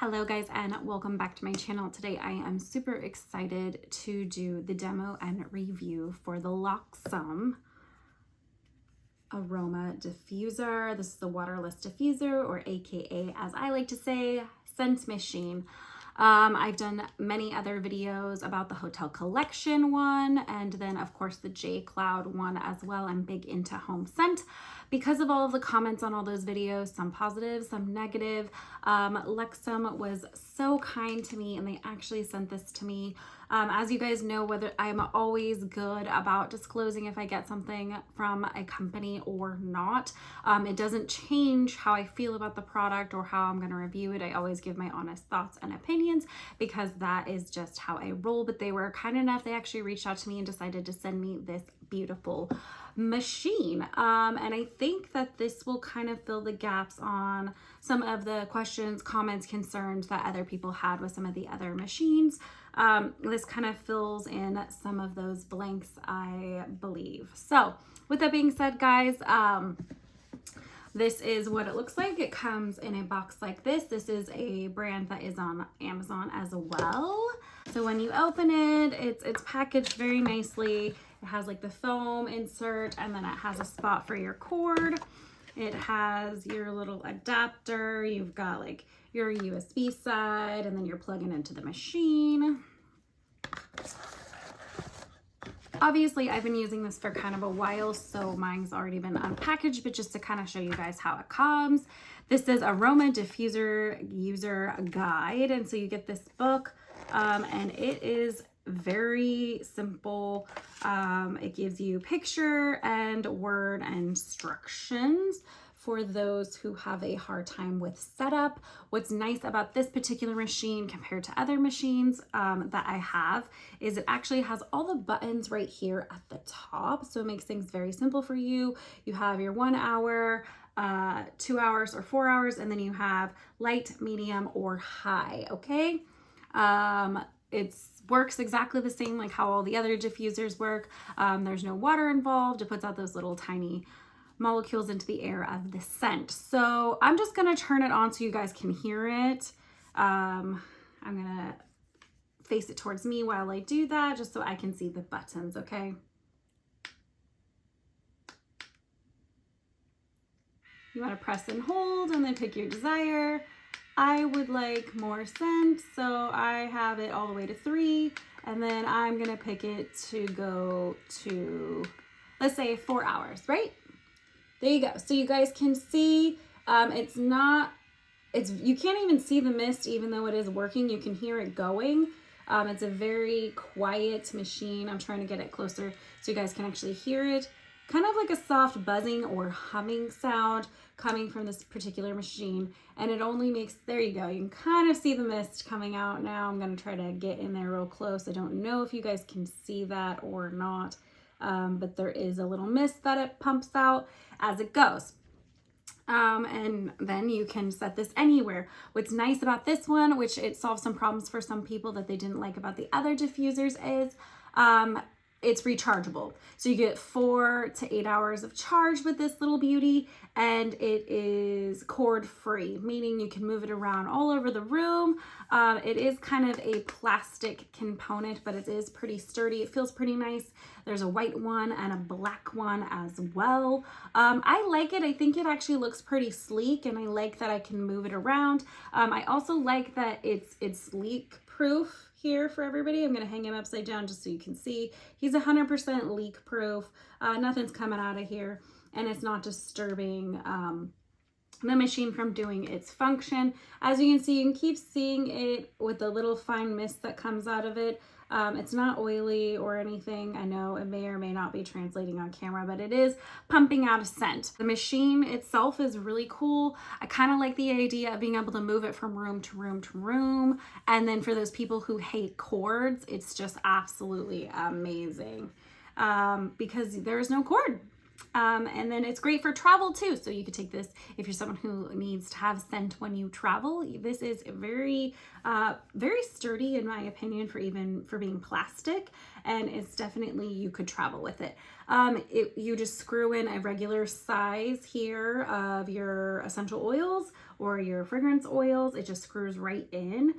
Hello guys, and welcome back to my channel. Today I am super excited to do the demo and review for the Loxim aroma diffuser. This is the waterless diffuser, or AKA as I like to say, scent machine. I've done many other videos about the Hotel Collection one, and then of course the J Cloud one as well. I'm big into home scent because of all of the comments on all those videos, some positive, some negative. Loxim was so kind to me and they actually sent this to me. As you guys know, whether I'm always good about disclosing if I get something from a company or not. It doesn't change how I feel about the product or how I'm going to review it. I always give my honest thoughts and opinions because that is just how I roll. But they were kind enough, they actually reached out to me and decided to send me this beautiful machine. And I think that this will kind of fill the gaps on some of the questions, comments, concerns that other people had with some of the other machines. This kind of fills in some of those blanks, I believe. So with that being said, guys, this is what it looks like. It comes in a box like this. This is a brand that is on Amazon as well. So when you open it, it's packaged very nicely. It has like the foam insert, and then it has a spot for your cord. It has your little adapter. You've got like your USB side, and then you're plugging into the machine. Obviously, I've been using this for kind of a while, so mine's already been unpackaged, but just to kind of show you guys how it comes. This is Aroma Diffuser User Guide, and so you get this book, and it is very simple. It gives you picture and word instructions for those who have a hard time with setup. What's nice about this particular machine compared to other machines that I have is it actually has all the buttons right here at the top. So it makes things very simple for you. You have your 1 hour, 2 hours, or 4 hours, and then you have light, medium, or high, okay? It works exactly the same like how all the other diffusers work. There's no water involved. It puts out those little tiny molecules into the air of the scent. So I'm just gonna turn it on so you guys can hear it. I'm gonna face it towards me while I do that, just so I can see the buttons, okay? You wanna press and hold and then pick your desire. I would like more scent, so I have it all the way to 3, and then I'm gonna pick it to go to, let's say 4 hours, right? There you go. So you guys can see, you can't even see the mist even though it is working. You can hear it going. It's a very quiet machine. I'm trying to get it closer so you guys can actually hear it. Kind of like a soft buzzing or humming sound coming from this particular machine. And it only makes, there you go. You can kind of see the mist coming out now. I'm going to try to get in there real close. I don't know if you guys can see that or not. But there is a little mist that it pumps out as it goes. And then you can set this anywhere. What's nice about this one, which it solves some problems for some people that they didn't like about the other diffusers, is it's rechargeable. So you get 4 to 8 hours of charge with this little beauty, and it is cord free, meaning you can move it around all over the room. It is kind of a plastic component, but it is pretty sturdy. It feels pretty nice. There's a white one and a black one as well. I like it. I think it actually looks pretty sleek, and I like that I can move it around. I also like that it's leak proof here for everybody. I'm going to hang him upside down just so you can see. He's 100% leak proof. Nothing's coming out of here, and it's not disturbing the machine from doing its function. As you can see, you can keep seeing it with the little fine mist that comes out of it. It's not oily or anything. I know it may or may not be translating on camera, but it is pumping out a scent. The machine itself is really cool. I kind of like the idea of being able to move it from room to room to room. And then for those people who hate cords, it's just absolutely amazing because there's no cord. And then it's great for travel too. So you could take this if you're someone who needs to have scent when you travel. This is very, very sturdy in my opinion for being plastic, and it's definitely, you could travel with it. You just screw in a regular size here of your essential oils or your fragrance oils. It just screws right in.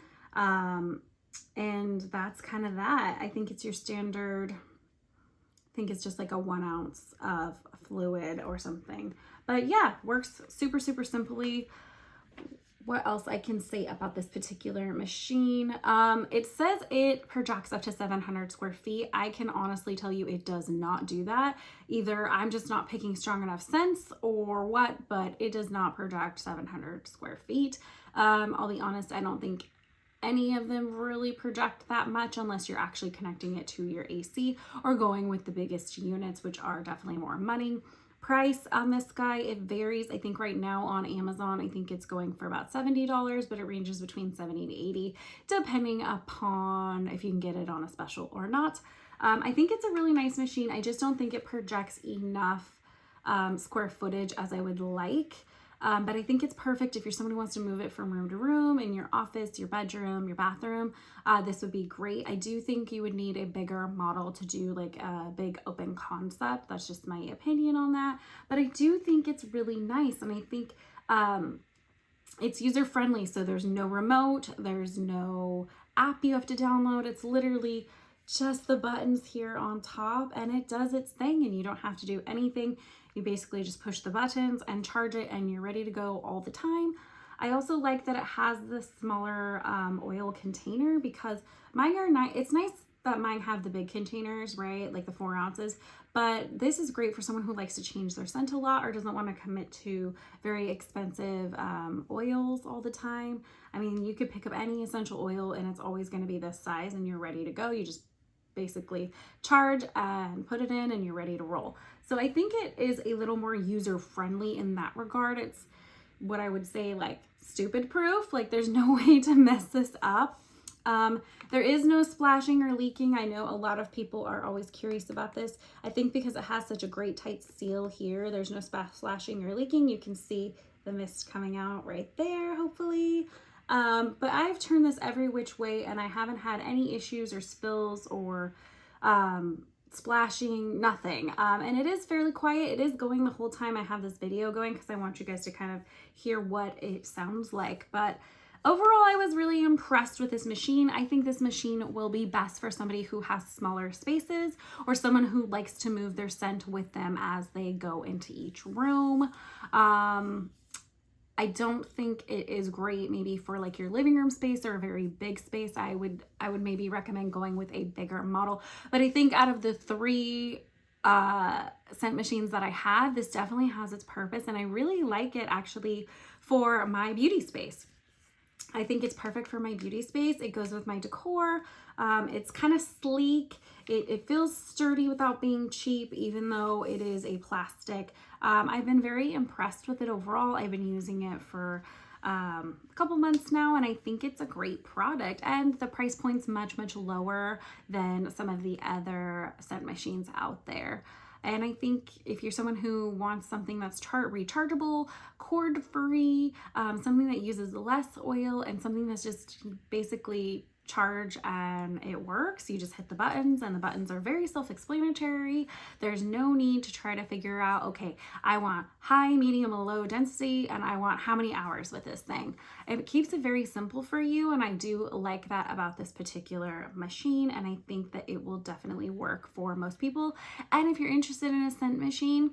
And that's kind of that. I think it's your standard, I think it's just like a 1 ounce of fluid or something. But yeah, works super, super simply. What else I can say about this particular machine? It says it projects up to 700 square feet. I can honestly tell you it does not do that. Either I'm just not picking strong enough scents or what, but it does not project 700 square feet. I'll be honest, I don't think any of them really project that much unless you're actually connecting it to your AC or going with the biggest units, which are definitely more money. Price on this guy, it varies. I think right now on Amazon, I think it's going for about $70, but it ranges between $70 to $80, depending upon if you can get it on a special or not. I think it's a really nice machine. I just don't think it projects enough square footage as I would like. But I think it's perfect if you're someone who wants to move it from room to room, in your office, your bedroom, your bathroom. This would be great. I do think you would need a bigger model to do like a big open concept. That's just my opinion on that. But I do think it's really nice. And I think it's user friendly. So there's no remote, there's no app you have to download. It's literally just the buttons here on top, and it does its thing, and you don't have to do anything. You basically just push the buttons and charge it, and you're ready to go all the time. I also like that it has this smaller oil container, because mine are nice. It's nice that mine have the big containers, right? Like the 4 ounces, but this is great for someone who likes to change their scent a lot or doesn't want to commit to very expensive oils all the time. I mean, you could pick up any essential oil and it's always going to be this size and you're ready to go. You just basically charge and put it in and you're ready to roll. So I think it is a little more user friendly in that regard. It's what I would say like stupid proof. Like there's no way to mess this up. There is no splashing or leaking. I know a lot of people are always curious about this. I think because it has such a great tight seal here, there's no splashing or leaking. You can see the mist coming out right there, hopefully. But I've turned this every which way and I haven't had any issues or spills or splashing, nothing. And it is fairly quiet. It is going the whole time I have this video going because I want you guys to kind of hear what it sounds like. But overall, I was really impressed with this machine. I think this machine will be best for somebody who has smaller spaces or someone who likes to move their scent with them as they go into each room. I don't think it is great maybe for like your living room space or a very big space. I would maybe recommend going with a bigger model. But I think out of the 3 scent machines that I had, this definitely has its purpose, and I really like it actually for my beauty space. I think it's perfect for my beauty space. It goes with my decor. It's kind of sleek. It feels sturdy without being cheap, even though it is a plastic. I've been very impressed with it overall. I've been using it for a couple months now, and I think it's a great product. And the price point's much, much lower than some of the other scent machines out there. And I think if you're someone who wants something that's rechargeable, cord-free, something that uses less oil, and something that's just basically charge and it works, you just hit the buttons, and the buttons are very self-explanatory. There's no need to try to figure out, okay, I want high, medium, and low density, and I want how many hours with this thing. It keeps it very simple for you, and I do like that about this particular machine, and I think that it will definitely work for most people. And if you're interested in a scent machine,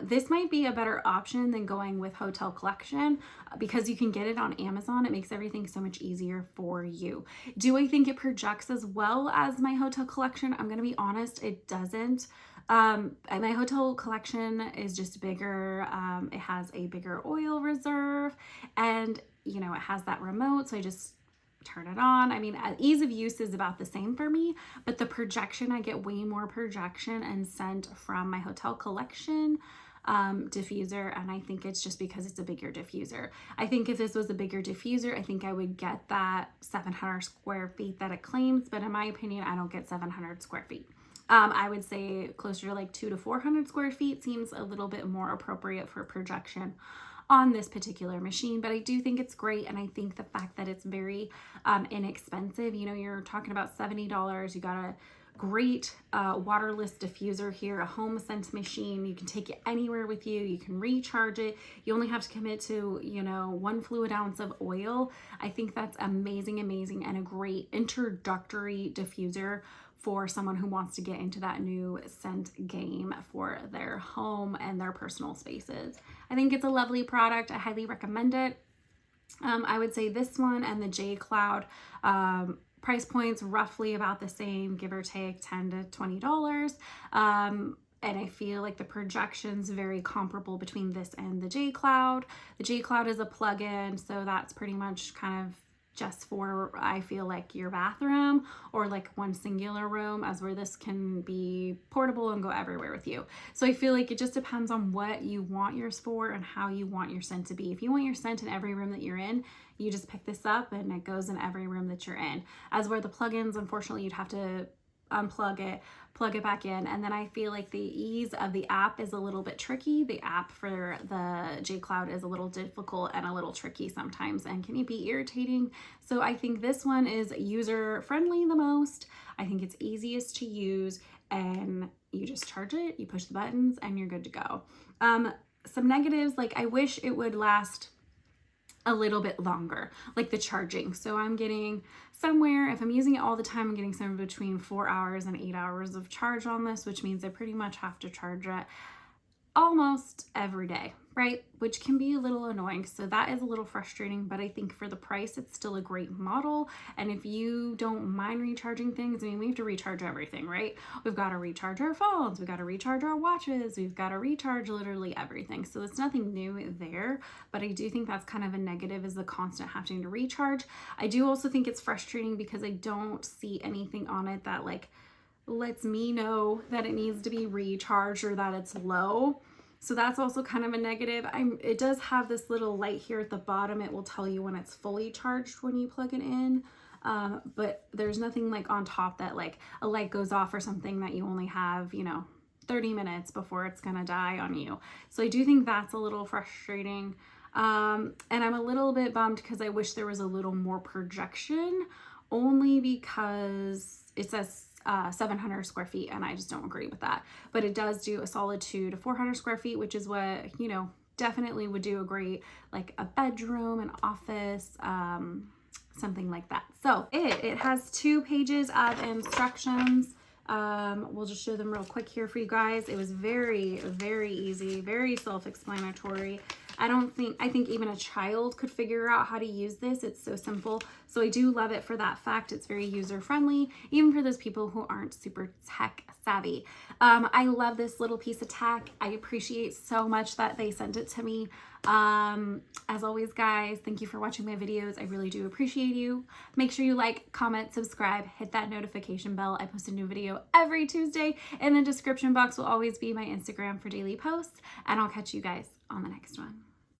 this might be a better option than going with Hotel Collection because you can get it on Amazon. It makes everything so much easier for you. Do I think it projects as well as my Hotel Collection? I'm going to be honest, it doesn't. My Hotel Collection is just bigger. It has a bigger oil reserve, and you know, it has that remote, so I just turn it on. I mean, ease of use is about the same for me, but the projection, I get way more projection and scent from my Hotel Collection diffuser, and I think it's just because it's a bigger diffuser. I think if this was a bigger diffuser, I think I would get that 700 square feet that it claims, but in my opinion, I don't get 700 square feet. I would say closer to like 200 to 400 square feet seems a little bit more appropriate for projection on this particular machine, but I do think it's great. And I think the fact that it's very inexpensive, you know, you're talking about $70, you gotta Great waterless diffuser here, a home scent machine. You can take it anywhere with you. You can recharge it. You only have to commit to, 1 fluid ounce of oil. I think that's amazing, amazing, and a great introductory diffuser for someone who wants to get into that new scent game for their home and their personal spaces. I think it's a lovely product. I highly recommend it. I would say this one and the J Cloud, price points roughly about the same, give or take $10 to $20. And I feel like the projection's very comparable between this and the J Cloud. The J Cloud is a plug-in, so that's pretty much kind of just for, I feel like, your bathroom or like one singular room, as where this can be portable and go everywhere with you. So I feel like it just depends on what you want yours for and how you want your scent to be. If you want your scent in every room that you're in, you just pick this up and it goes in every room that you're in. As where the plugins, unfortunately, you'd have to unplug it, plug it back in, and then I feel like the ease of the app is a little bit tricky. The app for the J Cloud is a little difficult and a little tricky sometimes, and can be irritating. So I think this one is user friendly the most. I think it's easiest to use, and you just charge it, you push the buttons, and you're good to go. Some negatives, like I wish it would last a little bit longer, like the charging. So I'm getting somewhere, if I'm using it all the time, I'm getting somewhere between 4 hours and 8 hours of charge on this, which means I pretty much have to charge it almost every day, right? Which can be a little annoying. So that is a little frustrating, but I think for the price, it's still a great model. And if you don't mind recharging things, I mean, we have to recharge everything, right? We've got to recharge our phones, we've got to recharge our watches, we've got to recharge literally everything. So it's nothing new there, but I do think that's kind of a negative, is the constant having to recharge. I do also think it's frustrating because I don't see anything on it that like lets me know that it needs to be recharged or that it's low. So that's also kind of a negative. It does have this little light here at the bottom. It will tell you when it's fully charged when you plug it in. But there's nothing like on top that like a light goes off or something that you only have, 30 minutes before it's gonna die on you. So I do think that's a little frustrating. And I'm a little bit bummed because I wish there was a little more projection, only because it says 700 square feet, and I just don't agree with that. But it does do a solid 200 to 400 square feet, which is what, definitely would do a great, like a bedroom, an office, something like that. So it has 2 pages of instructions. We'll just show them real quick here for you guys. It was very, very easy, very self-explanatory. I think even a child could figure out how to use this. It's so simple. So I do love it for that fact. It's very user-friendly, even for those people who aren't super tech savvy. I love this little piece of tech. I appreciate so much that they sent it to me. As always, guys, thank you for watching my videos. I really do appreciate you. Make sure you like, comment, subscribe, hit that notification bell. I post a new video every Tuesday. In the description box will always be my Instagram for daily posts, and I'll catch you guys on the next one.